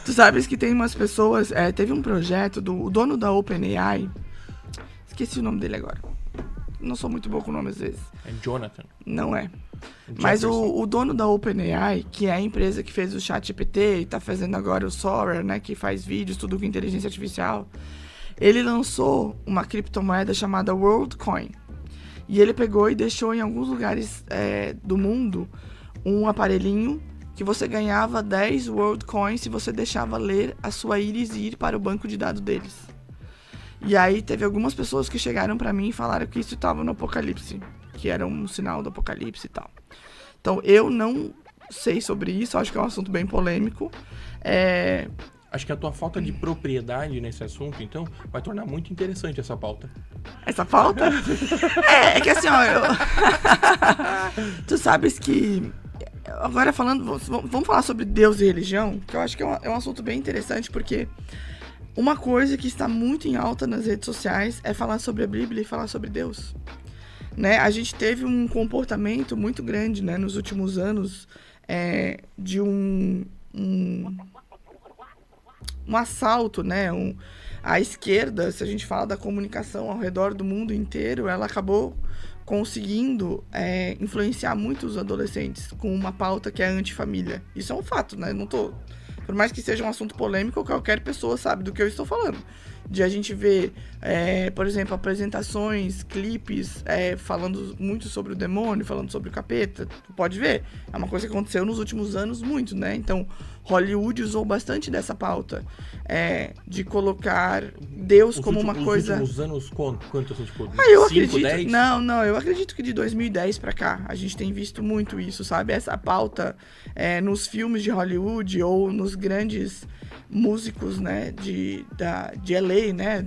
Tu sabes que tem umas pessoas... teve um projeto o dono da OpenAI... Esqueci o nome dele agora. Não sou muito bom com nomes às vezes. É Jonathan. Não é. Jefferson. Mas o dono da OpenAI, que é a empresa que fez o ChatGPT e tá fazendo agora o Sora, né? Que faz vídeos, tudo com inteligência artificial. Ele lançou uma criptomoeda chamada WorldCoin. E ele pegou e deixou em alguns lugares do mundo um aparelhinho que você ganhava 10 WorldCoins se você deixava ler a sua íris e ir para o banco de dados deles. E aí teve algumas pessoas que chegaram pra mim e falaram que isso estava no apocalipse, que era um sinal do apocalipse e tal. Então eu não sei sobre isso, acho que é um assunto bem polêmico. Acho que a tua falta de propriedade nesse assunto, então, vai tornar muito interessante essa pauta. Essa pauta? É que assim, ó, tu sabes que... Agora falando, vamos falar sobre Deus e religião, que eu acho que é um assunto bem interessante, porque... Uma coisa que está muito em alta nas redes sociais é falar sobre a Bíblia e falar sobre Deus. Né? A gente teve um comportamento muito grande, né, nos últimos anos de um assalto, né? A esquerda, se a gente fala da comunicação ao redor do mundo inteiro, ela acabou conseguindo influenciar muitos adolescentes com uma pauta que é antifamília. Isso é um fato, né? Por mais que seja um assunto polêmico, qualquer pessoa sabe do que eu estou falando. De a gente ver, por exemplo, apresentações, clipes, falando muito sobre o demônio, falando sobre o capeta. Tu pode ver, é uma coisa que aconteceu nos últimos anos muito, né? Então, Hollywood usou bastante dessa pauta, de colocar Deus como uma coisa... Nos últimos anos, quanto assim, tipo, eu 5, acredito, 10? Não, eu acredito que de 2010 pra cá, a gente tem visto muito isso, sabe? Essa pauta nos filmes de Hollywood ou nos grandes músicos, né, de LA, né,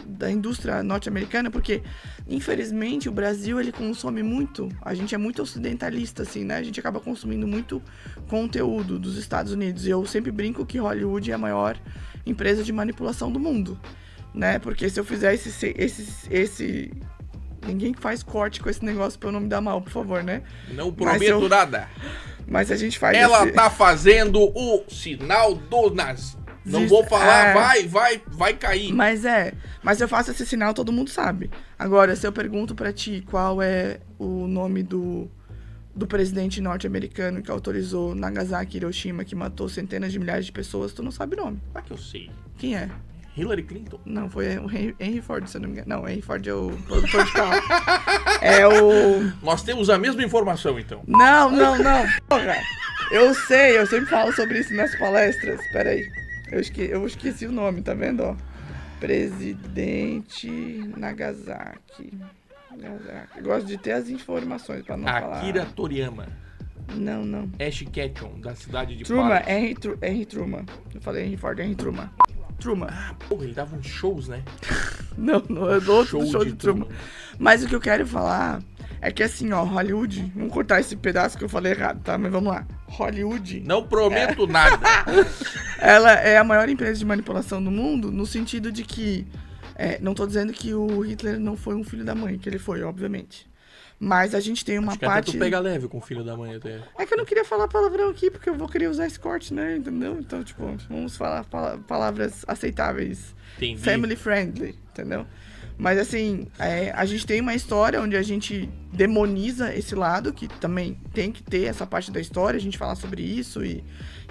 da indústria norte-americana, porque, infelizmente, o Brasil, ele consome muito, a gente é muito ocidentalista, assim, né, a gente acaba consumindo muito conteúdo dos Estados Unidos, e eu sempre brinco que Hollywood é a maior empresa de manipulação do mundo, né, porque se eu fizer esse ninguém faz corte com esse negócio pra eu não me dar mal, por favor, né? Não prometo nada. Mas a gente faz Ela tá fazendo o sinal do Não vou falar, vai cair. Mas eu faço esse sinal, todo mundo sabe. Agora, se eu pergunto pra ti qual é o nome do presidente norte-americano que autorizou Nagasaki e Hiroshima, que matou centenas de milhares de pessoas, tu não sabe o nome. Vai que eu sei. Quem é? Hillary Clinton? Não, foi o Henry Ford, se eu não me engano. Não, Henry Ford é o produtor de carro. É o... Nós temos a mesma informação, então. Não. Porra. Eu sei, eu sempre falo sobre isso nas palestras. Pera aí. Eu esqueci o nome, tá vendo, ó? Presidente Nagasaki. Eu gosto de ter as informações pra não falar. Akira Toriyama. Não. Ash Ketchum, da cidade de Truman, Paris. Henry Truman. Eu falei Henry Ford, Henry Truman. Ah, porra, ele dava uns shows, né? Não, é do outro show de Truman. Mas o que eu quero falar é que assim, ó, Hollywood... Vamos cortar esse pedaço que eu falei errado, tá? Mas vamos lá. Hollywood... Não prometo nada. Ela é a maior empresa de manipulação do mundo, no sentido de que... não tô dizendo que o Hitler não foi um filho da mãe, que ele foi, obviamente. Mas a gente tem uma Acho que parte... até tu pega leve com o filho da mãe até. É que eu não queria falar palavrão aqui, porque eu vou querer usar esse corte, né? Entendeu? Então, tipo, vamos falar palavras aceitáveis. Entendi. Family friendly, entendeu? Mas, assim, a gente tem uma história onde a gente demoniza esse lado, que também tem que ter essa parte da história, a gente falar sobre isso e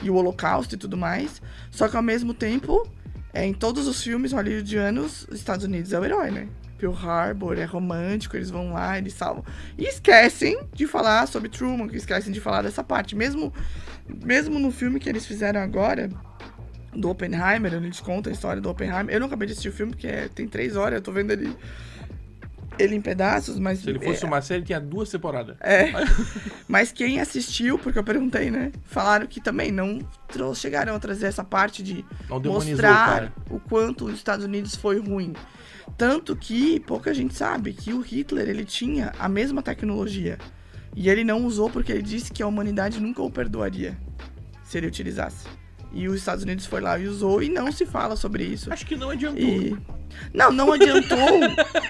o Holocausto e tudo mais. Só que, ao mesmo tempo, em todos os filmes hollywoodianos, os Estados Unidos é o herói, né? Pearl Harbor, é romântico, eles vão lá, eles salvam. E esquecem de falar sobre Truman, que esquecem de falar dessa parte. Mesmo no filme que eles fizeram agora, do Oppenheimer, eles contam a história do Oppenheimer. Eu não acabei de assistir o filme, porque tem 3 horas, eu tô vendo ele em pedaços, mas... Se ele fosse uma série, tinha 2 temporadas. Mas quem assistiu, porque eu perguntei, né? Falaram que também não chegaram a trazer essa parte de mostrar o quanto os Estados Unidos foi ruim. Tanto que pouca gente sabe que o Hitler, ele tinha a mesma tecnologia. E ele não usou porque ele disse que a humanidade nunca o perdoaria se ele utilizasse. E os Estados Unidos foi lá e usou, e não se fala sobre isso. Acho que não adiantou. Não adiantou,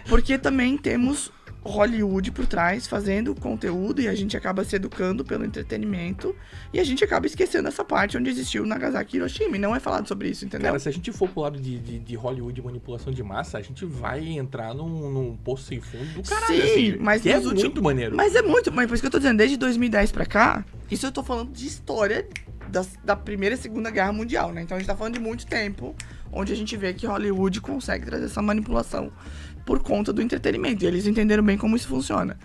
porque também temos Hollywood por trás, fazendo conteúdo, e a gente acaba se educando pelo entretenimento, e a gente acaba esquecendo essa parte onde existiu Nagasaki e Hiroshima, e não é falado sobre isso, entendeu? Cara, se a gente for pro lado de Hollywood e manipulação de massa, a gente vai entrar num poço sem fundo do caralho. Sim, assim, mas que é nos últimos- muito maneiro. Mas é muito, mas por isso que eu tô dizendo, desde 2010 pra cá, isso eu tô falando de história da Primeira e Segunda Guerra Mundial, né? Então a gente tá falando de muito tempo, onde a gente vê que Hollywood consegue trazer essa manipulação por conta do entretenimento, e eles entenderam bem como isso funciona.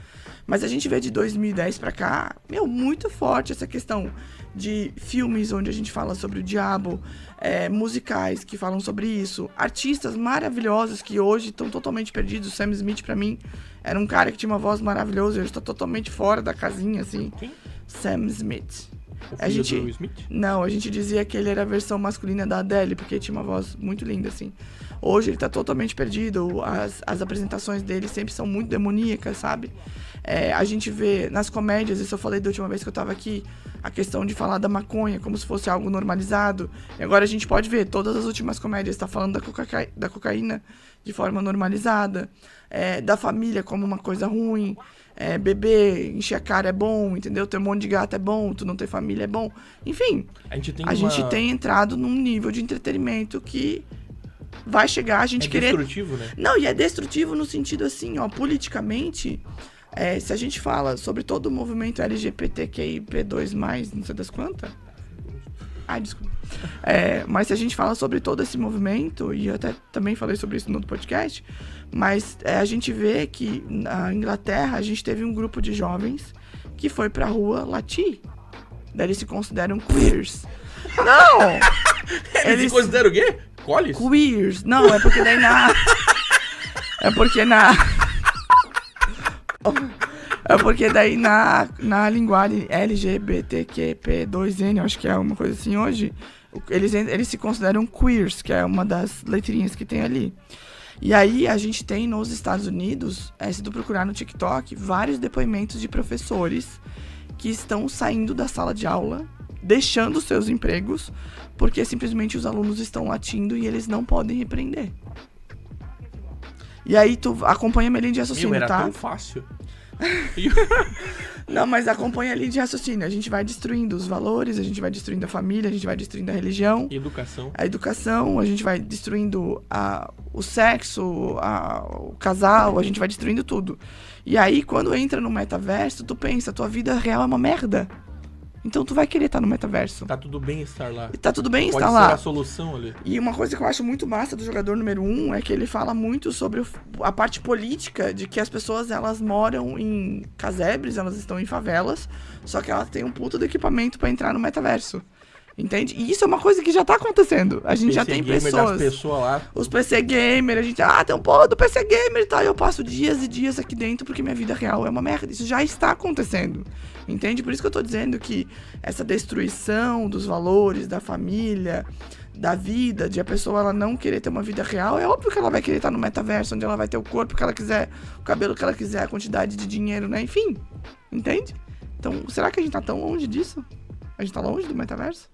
Mas a gente vê de 2010 pra cá, muito forte essa questão de filmes onde a gente fala sobre o diabo, musicais que falam sobre isso, artistas maravilhosos que hoje estão totalmente perdidos. Sam Smith, pra mim, era um cara que tinha uma voz maravilhosa, hoje tá totalmente fora da casinha, assim. Quem? Sam Smith. O A filho gente- do Will Smith? Não, a gente dizia que ele era a versão masculina da Adele, porque tinha uma voz muito linda, assim. Hoje ele tá totalmente perdido, as apresentações dele sempre são muito demoníacas, sabe? A gente vê nas comédias, isso eu falei da última vez que eu tava aqui, a questão de falar da maconha como se fosse algo normalizado. E agora a gente pode ver, todas as últimas comédias tá falando da cocaína de forma normalizada, da família como uma coisa ruim. Beber, encher a cara é bom, entendeu? Ter um monte de gato é bom, tu não ter família é bom. Enfim, A gente tem a gente tem entrado num nível de entretenimento que vai chegar a gente querer... destrutivo, né? Não, e é destrutivo no sentido assim, ó, politicamente, se a gente fala sobre todo o movimento LGBTQIP2+, não sei das quantas. Ai, desculpa. Mas se a gente fala sobre todo esse movimento, e eu até também falei sobre isso no outro podcast, mas a gente vê que na Inglaterra a gente teve um grupo de jovens que foi pra rua latir. Daí eles se consideram queers. Não! Eles se consideram o quê? Collies? Queers. Não, é porque daí na... É porque daí na linguagem LGBTQP2N, acho que é uma coisa assim hoje, eles se consideram queers, que é uma das letrinhas que tem ali. E aí a gente tem nos Estados Unidos, se tu procurar no TikTok, vários depoimentos de professores que estão saindo da sala de aula, deixando seus empregos, porque simplesmente os alunos estão latindo e eles não podem repreender. E aí tu acompanha a minha linha de raciocínio, Era tá? tão fácil. Não, mas acompanha a linha de raciocínio. A gente vai destruindo os valores, a gente vai destruindo a família, a gente vai destruindo a religião, Educação. a educação, a gente vai destruindo o sexo, o casal, a gente vai destruindo tudo. E aí, quando entra no metaverso, tu pensa, tua vida real é uma merda. Então tu vai querer estar no metaverso. Tá tudo bem estar lá. E tá tudo bem Pode estar ser lá. a solução ali. E uma coisa que eu acho muito massa do jogador número 1 é que ele fala muito sobre a parte política de que as pessoas, elas moram em casebres, elas estão em favelas, só que elas têm um puto do equipamento pra entrar no metaverso. Entende? E isso é uma coisa que já tá acontecendo. A gente já tem gamer pessoas... das pessoas lá. Os PC Gamer, a gente... tem um porra do PC Gamer e tal. E eu passo dias e dias aqui dentro porque minha vida real é uma merda. Isso já está acontecendo. Entende? Por isso que eu tô dizendo que essa destruição dos valores, da família, da vida, de a pessoa ela não querer ter uma vida real, é óbvio que ela vai querer estar no metaverso, onde ela vai ter o corpo que ela quiser, o cabelo que ela quiser, a quantidade de dinheiro, né? Enfim. Entende? Então, será que a gente tá tão longe disso? A gente tá longe do metaverso?